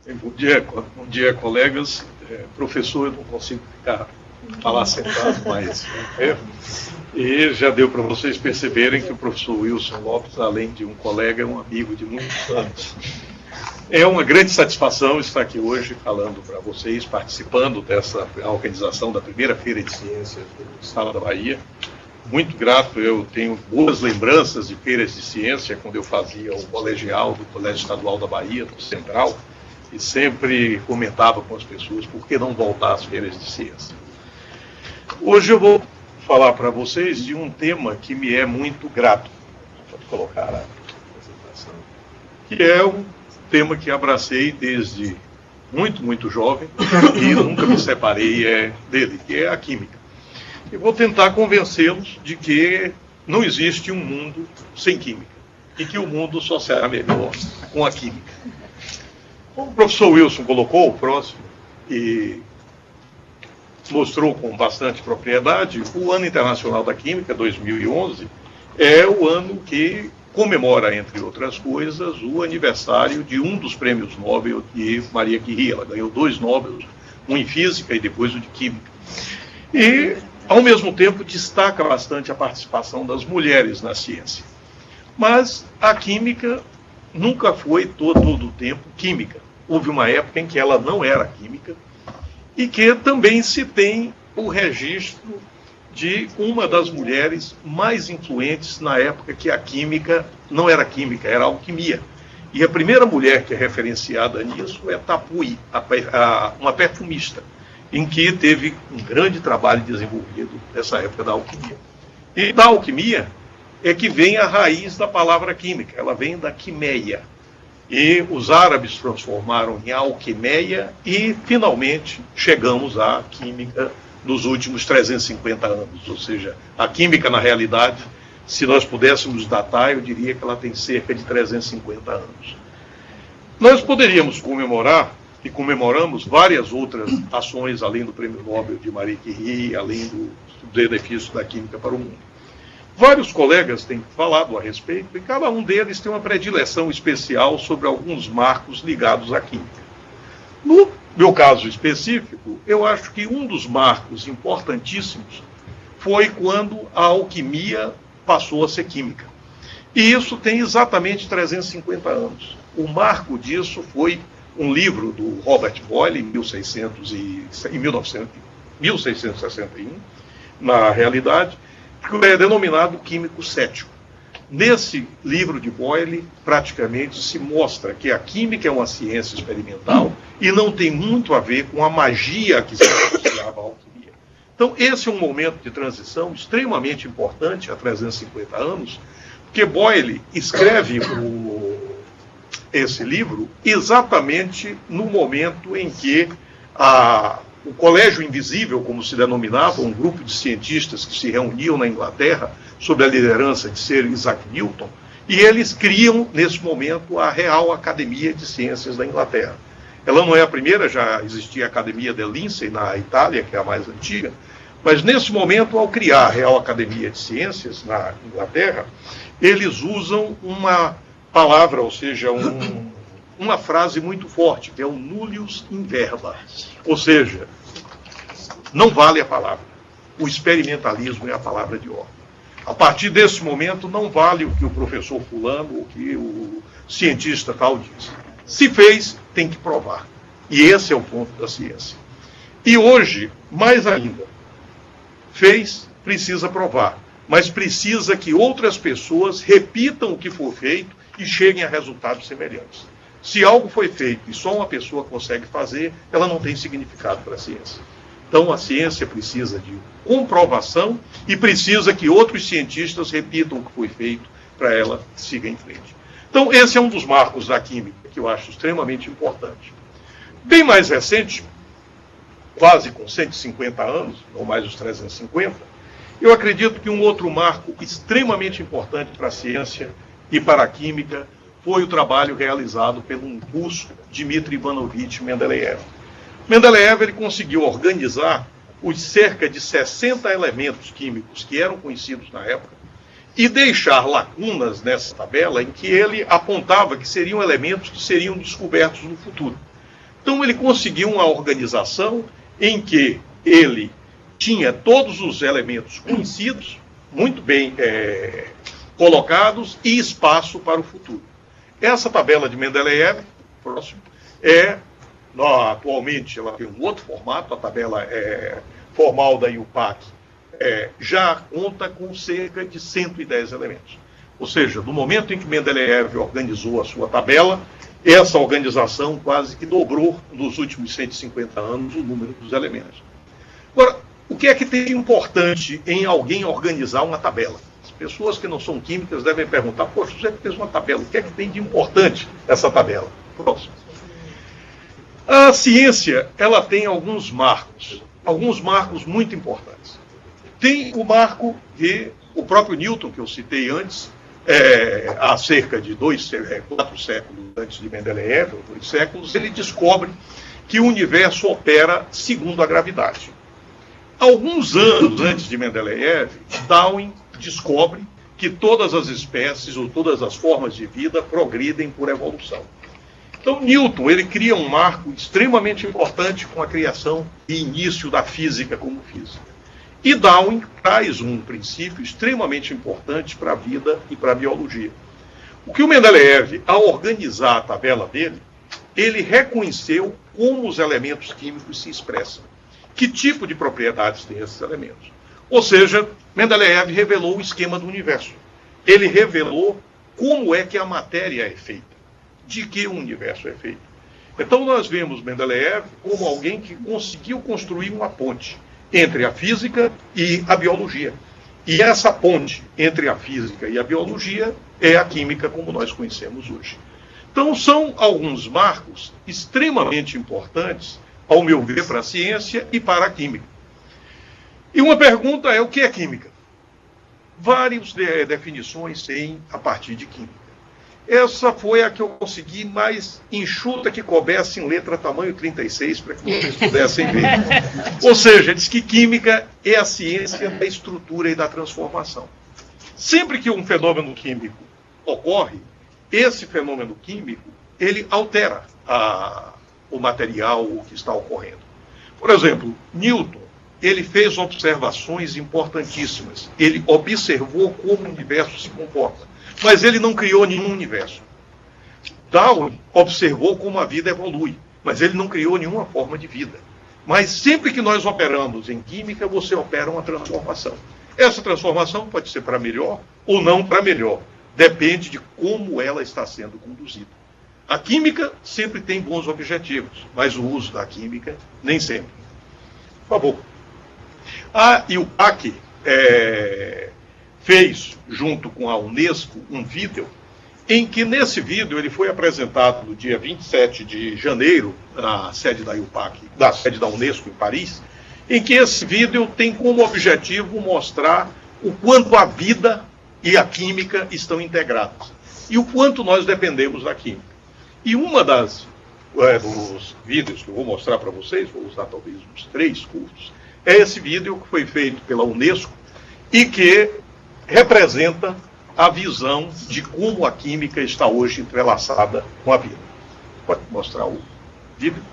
Bom dia, colegas. Professor, eu não consigo falar sentado mais. E já deu para vocês perceberem que o professor Wilson Lopes, além de um colega, é um amigo de muitos anos. É uma grande satisfação estar aqui hoje falando para vocês, participando dessa organização da primeira Feira de Ciências do Estado da Bahia. Muito grato, eu tenho boas lembranças de feiras de ciência, quando eu fazia o colegial do Colégio Estadual da Bahia, do Central, e sempre comentava com as pessoas por que não voltar às feiras de ciência. Hoje eu vou falar para vocês de um tema que me é muito grato. Pode colocar a apresentação. Que é um tema que abracei desde muito jovem e nunca me separei dele, que é a química. E vou tentar convencê-los de que não existe um mundo sem química e que o mundo só será melhor com a química. Como o professor Wilson colocou, o próximo, e mostrou com bastante propriedade, o Ano Internacional da Química, 2011, é o ano que comemora, entre outras coisas, o aniversário de um dos prêmios Nobel de Maria Curie. Ela ganhou 2 Nobel, um em Física e depois o de Química. E, ao mesmo tempo, destaca bastante a participação das mulheres na ciência. Mas a química nunca foi todo o tempo química. Houve uma época em que ela não era química e que também se tem o registro de uma das mulheres mais influentes na época que a química não era química, era alquimia. E a primeira mulher que é referenciada nisso é Tapuí, uma perfumista, em que teve um grande trabalho desenvolvido nessa época da alquimia. E da alquimia é que vem a raiz da palavra química, ela vem da quimeia. E os árabes transformaram em alquimeia e, finalmente, chegamos à química nos últimos 350 anos. Ou seja, a química, na realidade, se nós pudéssemos datar, eu diria que ela tem cerca de 350 anos. Nós poderíamos comemorar, e comemoramos, várias outras ações, além do Prêmio Nobel de Marie Curie, além do benefício da química para o mundo. Vários colegas têm falado a respeito e cada um deles tem uma predileção especial sobre alguns marcos ligados à química. No meu caso específico, eu acho que um dos marcos importantíssimos foi quando a alquimia passou a ser química. E isso tem exatamente 350 anos. O marco disso foi um livro do Robert Boyle, em 1661, na realidade, que é denominado químico cético. Nesse livro de Boyle, praticamente se mostra que a química é uma ciência experimental e não tem muito a ver com a magia que se associava à alquimia. Então, esse é um momento de transição extremamente importante, há 350 anos, porque Boyle escreve esse livro exatamente no momento em que o Colégio Invisível, como se denominava, um grupo de cientistas que se reuniam na Inglaterra sob a liderança de Sir Isaac Newton, e eles criam, nesse momento, a Real Academia de Ciências da Inglaterra. Ela não é a primeira, já existia a Academia de Lindsay, na Itália, que é a mais antiga, mas nesse momento, ao criar a Real Academia de Ciências na Inglaterra, eles usam uma palavra, ou seja, uma frase muito forte, que é o nullius in verba. Ou seja, não vale a palavra. O experimentalismo é a palavra de ordem. A partir desse momento, não vale o que o professor fulano, o que o cientista tal diz. Se fez, tem que provar. E esse é o ponto da ciência. E hoje, mais ainda, fez, precisa provar. Mas precisa que outras pessoas repitam o que for feito e cheguem a resultados semelhantes. Se algo foi feito e só uma pessoa consegue fazer, ela não tem significado para a ciência. Então, a ciência precisa de comprovação e precisa que outros cientistas repitam o que foi feito para ela seguir em frente. Então, esse é um dos marcos da química que eu acho extremamente importante. Bem mais recente, quase com 150 anos, não mais os 350, eu acredito que um outro marco extremamente importante para a ciência e para a química foi o trabalho realizado pelo russo Dmitry Ivanovich Mendeleev. Mendeleev ele conseguiu organizar os cerca de 60 elementos químicos que eram conhecidos na época e deixar lacunas nessa tabela em que ele apontava que seriam elementos que seriam descobertos no futuro. Então ele conseguiu uma organização em que ele tinha todos os elementos conhecidos, muito bem colocados, e espaço para o futuro. Essa tabela de Mendeleev, próximo, atualmente ela tem um outro formato, a tabela formal da IUPAC já conta com cerca de 110 elementos. Ou seja, no momento em que Mendeleev organizou a sua tabela, essa organização quase que dobrou nos últimos 150 anos o número dos elementos. Agora, o que é que tem de importante em alguém organizar uma tabela? As pessoas que não são químicas devem perguntar, poxa, você fez uma tabela, o que é que tem de importante essa tabela? Próximo. A ciência, ela tem alguns marcos muito importantes. Tem o marco que o próprio Newton, que eu citei antes, há cerca de 4 séculos antes de Mendeleev, ou 2 séculos, ele descobre que o universo opera segundo a gravidade. Alguns anos antes de Mendeleev, Darwin descobre que todas as espécies ou todas as formas de vida progridem por evolução. Então, Newton, ele cria um marco extremamente importante com a criação e início da física como física. E Darwin traz um princípio extremamente importante para a vida e para a biologia. O que o Mendeleev, ao organizar a tabela dele, ele reconheceu como os elementos químicos se expressam. Que tipo de propriedades têm esses elementos? Ou seja, Mendeleev revelou o esquema do universo. Ele revelou como é que a matéria é feita, de que o universo é feito. Então nós vemos Mendeleev como alguém que conseguiu construir uma ponte entre a física e a biologia. E essa ponte entre a física e a biologia é a química como nós conhecemos hoje. Então são alguns marcos extremamente importantes, ao meu ver, para a ciência e para a química. E uma pergunta é, o que é química? Várias definições têm a partir de química. Essa foi a que eu consegui mais enxuta que coubesse em letra tamanho 36, para que vocês pudessem ver. Ou seja, diz que química é a ciência da estrutura e da transformação. Sempre que um fenômeno químico ocorre, esse fenômeno químico, ele altera o material que está ocorrendo. Por exemplo, Newton, ele fez observações importantíssimas. Ele observou como o universo se comporta. Mas ele não criou nenhum universo. Darwin observou como a vida evolui, mas ele não criou nenhuma forma de vida. Mas sempre que nós operamos em química, você opera uma transformação. Essa transformação pode ser para melhor ou não para melhor. Depende de como ela está sendo conduzida. A química sempre tem bons objetivos, mas o uso da química nem sempre. Por favor. A IUPAC fez, junto com a Unesco, um vídeo, em que nesse vídeo ele foi apresentado no dia 27 de janeiro, na sede da IUPAC, da sede da Unesco em Paris, em que esse vídeo tem como objetivo mostrar o quanto a vida e a química estão integradas, e o quanto nós dependemos da química. E uma dos vídeos que eu vou mostrar para vocês, vou usar talvez uns 3 curtos, é esse vídeo que foi feito pela Unesco e que representa a visão de como a química está hoje entrelaçada com a vida. Pode mostrar o vídeo?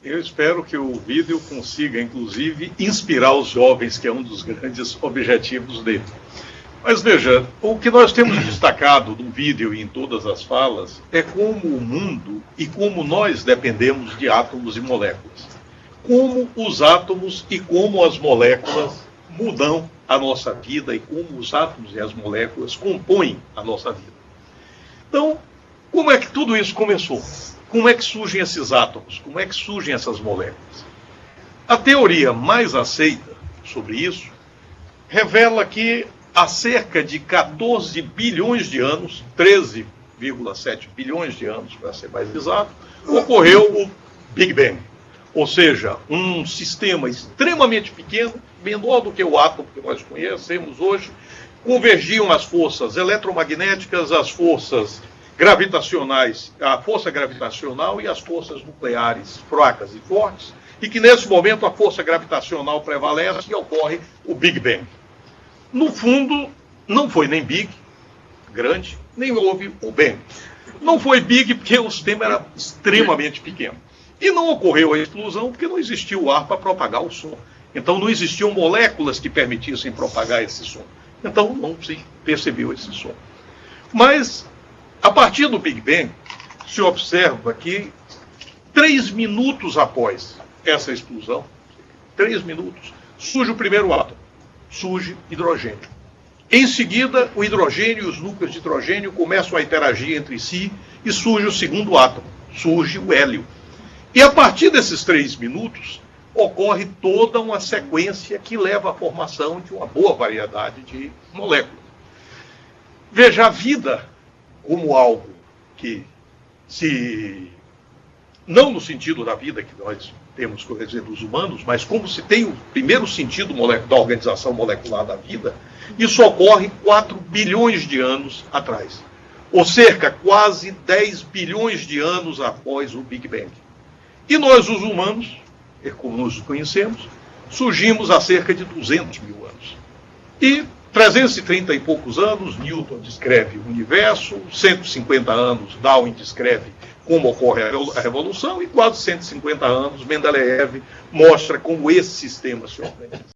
Eu espero que o vídeo consiga, inclusive, inspirar os jovens, que é um dos grandes objetivos dele. Mas veja, o que nós temos destacado no vídeo e em todas as falas é como o mundo e como nós dependemos de átomos e moléculas. Como os átomos e como as moléculas mudam a nossa vida e como os átomos e as moléculas compõem a nossa vida. Então, como é que tudo isso começou? Como é que surgem esses átomos? Como é que surgem essas moléculas? A teoria mais aceita sobre isso revela que há cerca de 14 bilhões de anos, 13,7 bilhões de anos, para ser mais exato, ocorreu o Big Bang. Ou seja, um sistema extremamente pequeno, menor do que o átomo que nós conhecemos hoje, convergiam as forças eletromagnéticas, as forças gravitacionais, a força gravitacional e as forças nucleares fracas e fortes, e que nesse momento a força gravitacional prevalece e ocorre o Big Bang. No fundo, não foi nem Big, grande, nem houve o Bang. Não foi Big porque o sistema era extremamente pequeno. E não ocorreu a explosão porque não existia o ar para propagar o som. Então não existiam moléculas que permitissem propagar esse som. Então não se percebeu esse som. Mas, a partir do Big Bang, se observa que 3 minutos após essa explosão, 3 minutos, surge o primeiro átomo, surge hidrogênio. Em seguida, o hidrogênio e os núcleos de hidrogênio começam a interagir entre si e surge o segundo átomo, surge o hélio. E a partir desses 3 minutos, ocorre toda uma sequência que leva à formação de uma boa variedade de moléculas. Veja, a vida como algo que não no sentido da vida que nós temos, por exemplo, dos humanos, mas como se tem o primeiro sentido da organização molecular da vida, isso ocorre 4 bilhões de anos atrás. Ou cerca, quase 10 bilhões de anos após o Big Bang. E nós, os humanos, como nós os conhecemos, surgimos há cerca de 200 mil anos. E 330 e poucos anos, Newton descreve o universo, 150 anos, Darwin descreve como ocorre a revolução, e quase 150 anos, Mendeleev mostra como esse sistema se organiza.